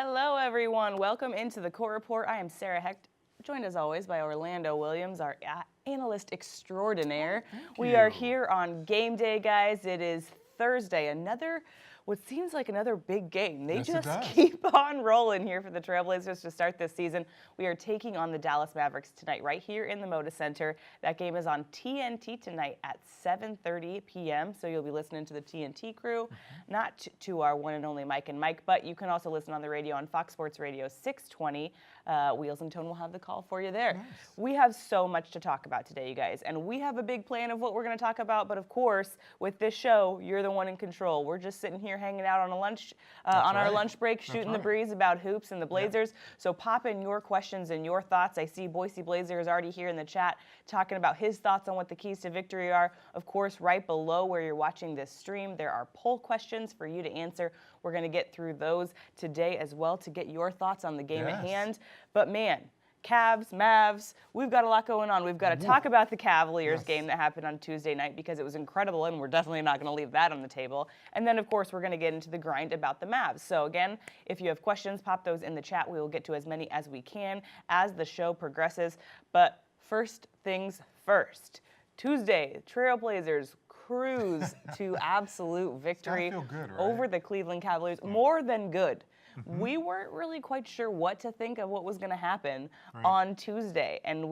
Hello, everyone. Welcome into the Court Report. I am Sarah Hecht, joined as always by Orlando Williams, our analyst extraordinaire. We are here on game day, guys. It is Thursday. What seems like another big game. They just keep on rolling here for the Trailblazers to start this season. We are taking on the Dallas Mavericks tonight right here in the Moda Center. That game is on TNT tonight at 7:30 p.m. So you'll be listening to the TNT crew, not to our one and only Mike and Mike, but you can also listen on the radio on Fox Sports Radio 620. Wheels and Tone will have the call for you there. Nice. We have so much to talk about today, you guys, and we have a big plan of what we're going to talk about. But of course, with this show, you're the one in control. We're just sitting here hanging out on our lunch break, shooting the breeze about hoops and the Blazers. So pop in your questions and your thoughts. I see Boise Blazer is already here in the chat talking about his thoughts on what the keys to victory are. Of course, right below where you're watching this stream, there are poll questions for you to answer. We're going to get through those today as well to get your thoughts on the game at hand. But man, Cavs, Mavs, we've got a lot going on. We've got to talk about the Cavaliers game that happened on Tuesday night because it was incredible, and we're definitely not going to leave that on the table. And then, of course, we're going to get into the grind about the Mavs. So, again, if you have questions, pop those in the chat. We will get to as many as we can as the show progresses. But first things first. Tuesday, Trailblazers cruise to absolute victory over the Cleveland Cavaliers. More than good. We weren't really quite sure what to think of what was going to happen on Tuesday. And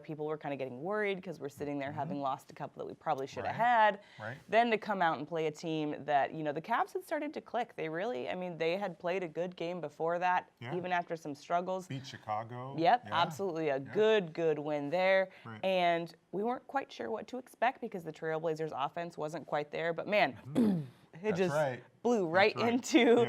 people were kind of getting worried because we're sitting there having lost a couple that we probably should have had. Then to come out and play a team that, the Cavs had started to click. They really, they had played a good game before that, even after some struggles. Beat Chicago. Yep, absolutely. A good win there. And we weren't quite sure what to expect because the Trailblazers offense wasn't quite there. But man, it just blew right into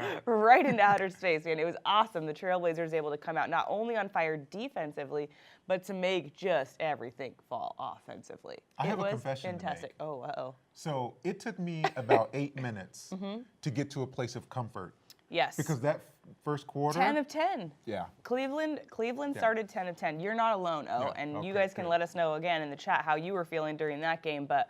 outer space, man. It was awesome. The Trailblazers able to come out not only on fire defensively, but to make just everything fall offensively. I have a confession fantastic. To make. Oh, uh-oh. So it took me about 8 minutes to get to a place of comfort. Yes. Because that first quarter. 10 of 10. Yeah. Cleveland started 10 of 10. You're not alone, and you guys can let us know again in the chat how you were feeling during that game, but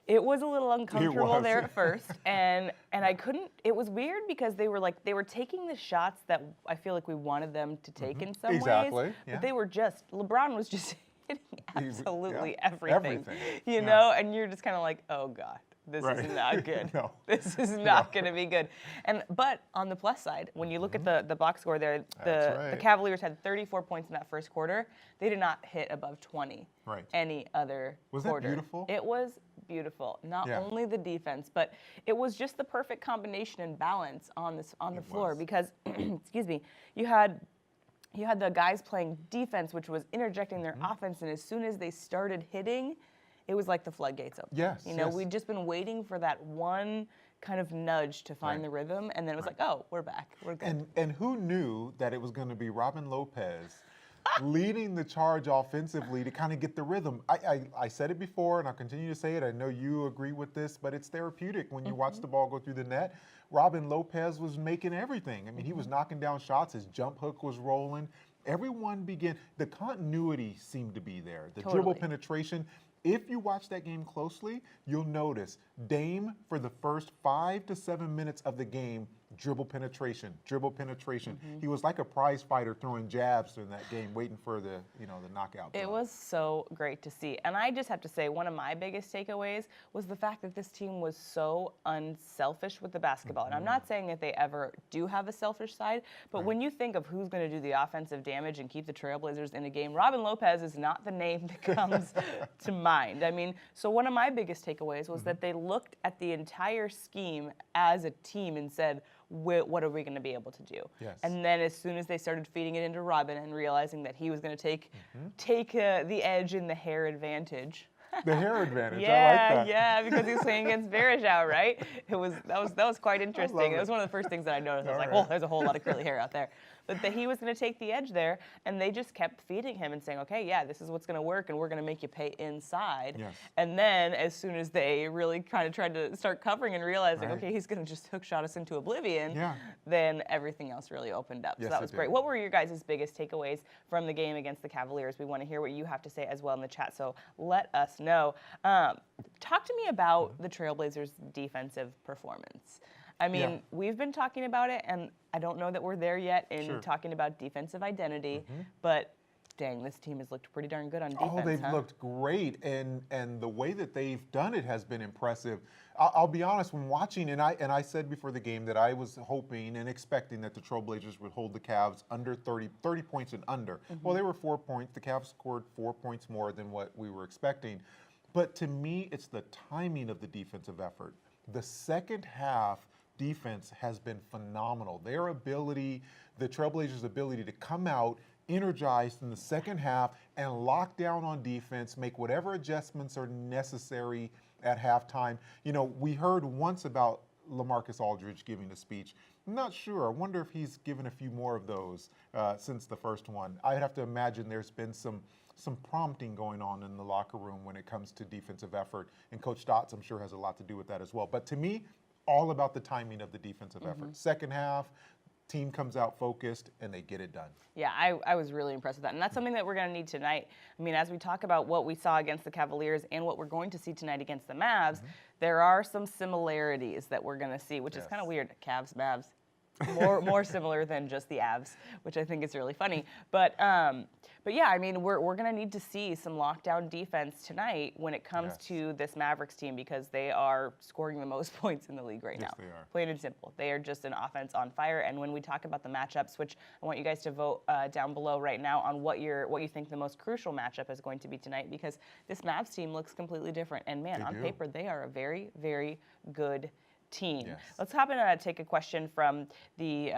it was a little uncomfortable there at first, and I couldn't. It was weird because they were taking the shots that I feel like we wanted them to take in some ways. But they were LeBron was just hitting absolutely everything. You know, and you're just kind of like, oh God. This is not good. This is not going to be good. But on the plus side, when you look at the box score there, the Cavaliers had 34 points in that first quarter. They did not hit above 20 any other quarter. Was that beautiful? It was beautiful. Not only the defense, but it was just the perfect combination and balance on the floor because, excuse me, you had the guys playing defense, which was interjecting their offense, and as soon as they started hitting, it was like the floodgates opened. We'd just been waiting for that one kind of nudge to find the rhythm, and then it was like, oh, we're back. We're good. And who knew that it was going to be Robin Lopez leading the charge offensively to kind of get the rhythm? I said it before, and I'll continue to say it. I know you agree with this, but it's therapeutic when you watch the ball go through the net. Robin Lopez was making everything. He was knocking down shots. His jump hook was rolling. Everyone the continuity seemed to be there. The dribble penetration. If you watch that game closely, you'll notice Dame for the first 5 to 7 minutes of the game, dribble penetration. He was like a prize fighter throwing jabs in that game, waiting for the knockout. It was so great to see. And I just have to say, one of my biggest takeaways was the fact that this team was so unselfish with the basketball. And I'm not saying that they ever do have a selfish side, but when you think of who's going to do the offensive damage and keep the Trailblazers in a game, Robin Lopez is not the name that comes to mind. So one of my biggest takeaways was that they looked at the entire scheme as a team and said, what are we going to be able to do? And then as soon as they started feeding it into Robin and realizing that he was going to take the edge in the hair advantage. The hair advantage, I like that. Because he was playing against Varejao, right? That was quite interesting. It was one of the first things that I noticed. I was like, well, there's a whole lot of curly hair out there. But that he was going to take the edge there, and they just kept feeding him and saying, okay, this is what's going to work, and we're going to make you pay inside. And then as soon as they really kind of tried to start covering and realizing, okay, he's going to just hook shot us into oblivion, then everything else really opened up. So that was great. What were your guys' biggest takeaways from the game against the Cavaliers? We want to hear what you have to say as well in the chat, so let us know. Talk to me about the Trailblazers' defensive performance. I mean, we've been talking about it, and I don't know that we're there yet in talking about defensive identity, but dang, this team has looked pretty darn good on defense. Oh, they've looked great, and the way that they've done it has been impressive. I'll be honest, when watching, and I said before the game that I was hoping and expecting that the Trailblazers would hold the Cavs under 30 points and under. Well, they were 4 points. The Cavs scored 4 points more than what we were expecting. But to me, it's the timing of the defensive effort. The second half defense has been phenomenal. Their ability, the Trailblazers' ability to come out energized in the second half and lock down on defense, make whatever adjustments are necessary at halftime. You know, we heard once about LaMarcus Aldridge giving a speech. I'm not sure. I wonder if he's given a few more of those since the first one. I'd have to imagine there's been some prompting going on in the locker room when it comes to defensive effort. And Coach Stotts, I'm sure, has a lot to do with that as well. But to me, all about the timing of the defensive effort. Second half, team comes out focused, and they get it done. Yeah, I was really impressed with that. And that's something that we're going to need tonight. I mean, as we talk about what we saw against the Cavaliers and what we're going to see tonight against the Mavs, there are some similarities that we're going to see, which is kind of weird. Cavs, Mavs. More similar than just the Avs, which I think is really funny. But yeah, I mean, we're going to need to see some lockdown defense tonight when it comes to this Mavericks team, because they are scoring the most points in the league right now. They are. Plain and simple. They are just an offense on fire. And when we talk about the matchups, which I want you guys to vote down below right now on what you think the most crucial matchup is going to be tonight, because this Mavs team looks completely different. And man, on paper, they are a very, very good team. Yes. Let's hop in and take a question from the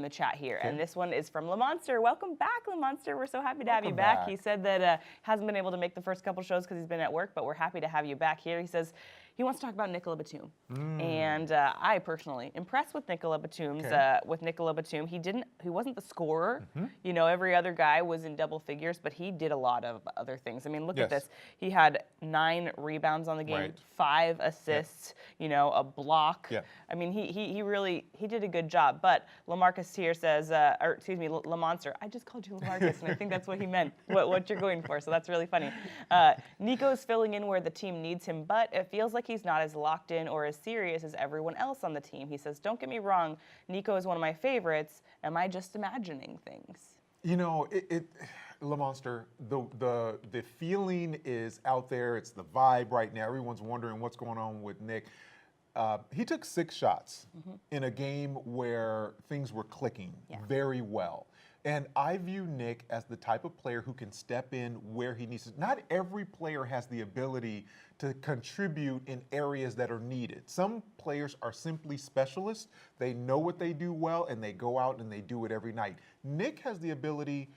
chat here. And this one is from LaMonster. Welcome back, LaMonster. We're so happy to have you back. He said that hasn't been able to make the first couple shows because he's been at work, but we're happy to have you back here. He says he wants to talk about Nicola Batum. And I personally impressed with Nicola Batum's he wasn't the scorer. You know, every other guy was in double figures, but he did a lot of other things. I mean, look at this. He had 9 rebounds on the game, 5 assists, you know, a block. I mean, he really did a good job. But LaMarcus here says, or excuse me, LaMonster. I just called you LaMarcus, and I think that's what he meant, what you're going for. So that's really funny. Nico's filling in where the team needs him, but it feels like he's not as locked in or as serious as everyone else on the team. He says, don't get me wrong, Nico is one of my favorites. Am I just imagining things? You know, LaMonster, the feeling is out there. It's the vibe right now. Everyone's wondering what's going on with Nick. He took 6 shots in a game where things were clicking very well. And I view Nick as the type of player who can step in where he needs to. Not every player has the ability to contribute in areas that are needed. Some players are simply specialists. They know what they do well, and they go out and they do it every night. Nick has the ability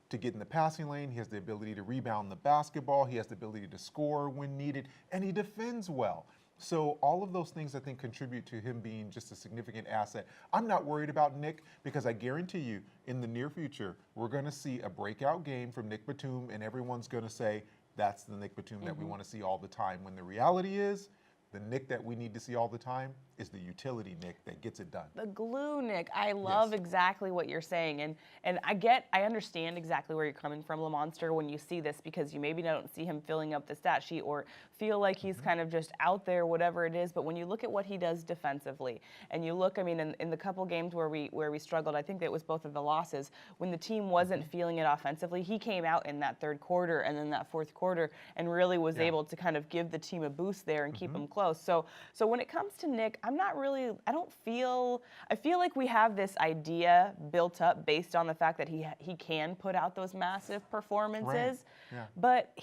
to get in the passing lane. He has the ability to rebound the basketball. He has the ability to score when needed, and he defends well. So all of those things, I think, contribute to him being just a significant asset. I'm not worried about Nick, because I guarantee you, in the near future, we're going to see a breakout game from Nick Batum, and everyone's going to say, that's the Nick Batum that we want to see all the time. When the reality is, the Nick that we need to see all the time is the utility Nick that gets it done. The glue Nick. I love exactly what you're saying. And I understand exactly where you're coming from, LaMonster, when you see this, because you maybe don't see him filling up the stat sheet or feel like he's kind of just out there, whatever it is. But when you look at what he does defensively, and you look, I mean, in the couple games where we struggled, I think that it was both of the losses, when the team wasn't feeling it offensively, he came out in that third quarter and then that fourth quarter and really was able to kind of give the team a boost there and keep them close. So when it comes to Nick, I feel like we have this idea built up based on the fact that he can put out those massive performances, but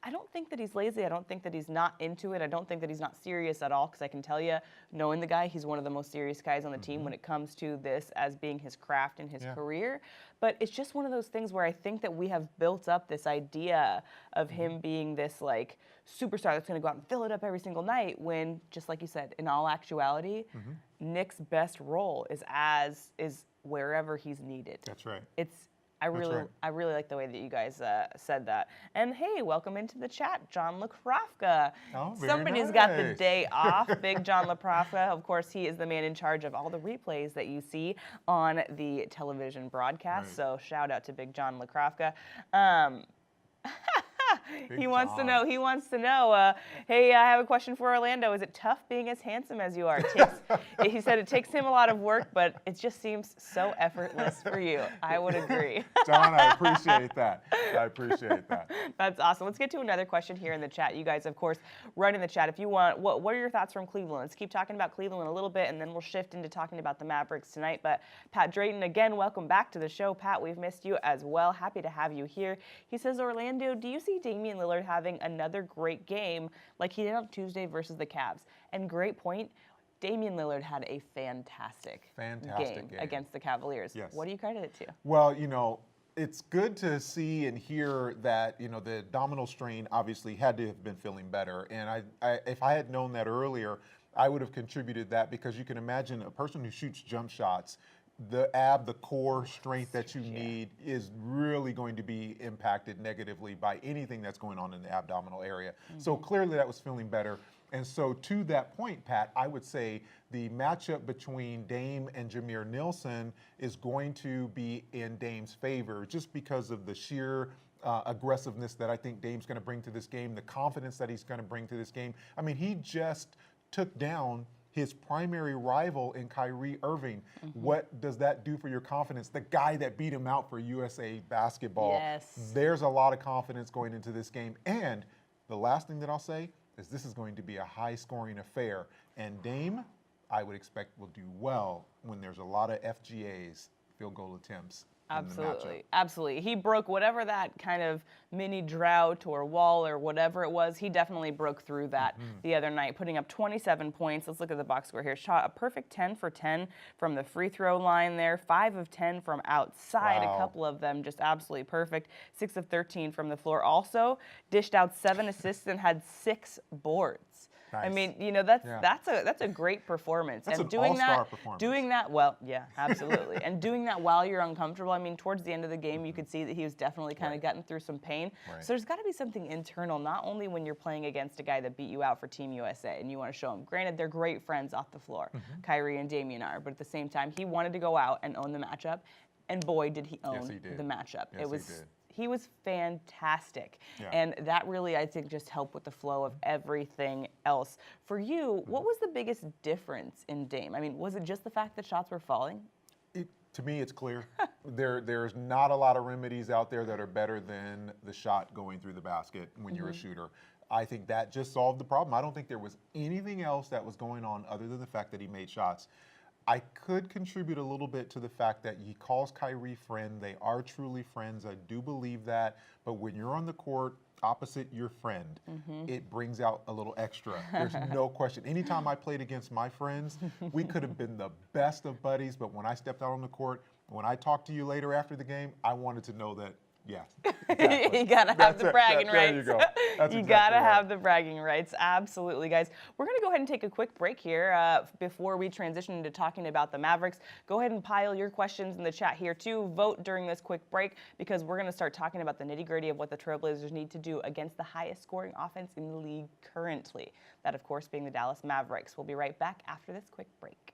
I don't think that he's lazy. I don't think that he's not into it. I don't think that he's not serious at all, because I can tell you, knowing the guy, he's one of the most serious guys on the team when it comes to this as being his craft and his career. But it's just one of those things where I think that we have built up this idea of him being this like superstar that's going to go out and fill it up every single night, when, just like you said, in all actuality, Nick's best role is wherever he's needed. That's right. I really like the way that you guys said that. And hey, welcome into the chat, John LaProfka. Oh, very Somebody's nice. got the day off. Big John LaProfka. Of course, he is the man in charge of all the replays that you see on the television broadcast. So shout out to Big John LaProfka. He wants to know. He wants to know. Hey, I have a question for Orlando. Is it tough being as handsome as you are? He said it takes him a lot of work, but it just seems so effortless for you. I would agree. John, I appreciate that. I appreciate that. That's awesome. Let's get to another question here in the chat. You guys, of course, run in the chat if you want. What are your thoughts from Cleveland? Let's keep talking about Cleveland a little bit, and then we'll shift into talking about the Mavericks tonight. But Pat Drayton, again, welcome back to the show. Pat, we've missed you as well. Happy to have you here. He says, Orlando, do you see Damian Lillard having another great game like he did on Tuesday versus the Cavs? And great point. Damian Lillard had a fantastic game against the Cavaliers. Yes. What do you credit it to? Well, it's good to see and hear that, the abdominal strain obviously had to have been feeling better. And if I had known that earlier, I would have contributed that, because you can imagine a person who shoots jump shots, the core strength that you need is really going to be impacted negatively by anything that's going on in the abdominal area. So clearly that was feeling better. And so to that point, Pat, I would say the matchup between Dame and Jameer Nelson is going to be in Dame's favor, just because of the sheer aggressiveness that I think Dame's going to bring to this game, the confidence that he's going to bring to this game. I mean, he just took down his primary rival in Kyrie Irving. What does that do for your confidence? The guy that beat him out for USA basketball. Yes. There's a lot of confidence going into this game. And the last thing that I'll say is this is going to be a high-scoring affair. And Dame, I would expect, will do well when there's a lot of FGAs, field goal attempts. Absolutely, absolutely. He broke whatever that kind of mini drought or wall or whatever it was. He definitely broke through that the other night, putting up 27 points. Let's look at the box score here. Shot a perfect 10 for 10 from the free throw line there. 5 of 10 from outside. Wow. A couple of them just absolutely perfect. 6 of 13 from the floor. Also dished out 7 assists and had 6 boards. Nice. I mean, that's a great performance. That's and an doing all-star performance. Doing that well, yeah, absolutely. And doing that while you're uncomfortable. I mean, towards the end of the game, you could see that he was definitely kind of gotten through some pain. Right. So there's got to be something internal, not only when you're playing against a guy that beat you out for Team USA and you want to show him. Granted, they're great friends off the floor. Kyrie and Damian are, but at the same time, he wanted to go out and own the matchup, and boy, did he own the matchup. Yes, He was fantastic. Yeah. And that really, I think, just helped with the flow of everything else. For you, what was the biggest difference in Dame? I mean, was it just the fact that shots were falling? To me, it's clear. There's not a lot of remedies out there that are better than the shot going through the basket when you're a shooter. I think that just solved the problem. I don't think there was anything else that was going on other than the fact that he made shots. I could contribute a little bit to the fact that he calls Kyrie friend. They are truly friends. I do believe that. But when you're on the court opposite your friend, it brings out a little extra. There's no question. Anytime I played against my friends, we could have been the best of buddies. But when I stepped out on the court, when I talked to you later after the game, I wanted to know that, yes. Exactly. You gotta have the bragging rights. There you go. That's You exactly gotta right. have the bragging rights. Absolutely, guys. We're gonna go ahead and take a quick break here before we transition into talking about the Mavericks. Go ahead and pile your questions in the chat here too. Vote during this quick break, because we're gonna start talking about the nitty-gritty of what the Trailblazers need to do against the highest scoring offense in the league currently. That, of course, being the Dallas Mavericks. We'll be right back after this quick break.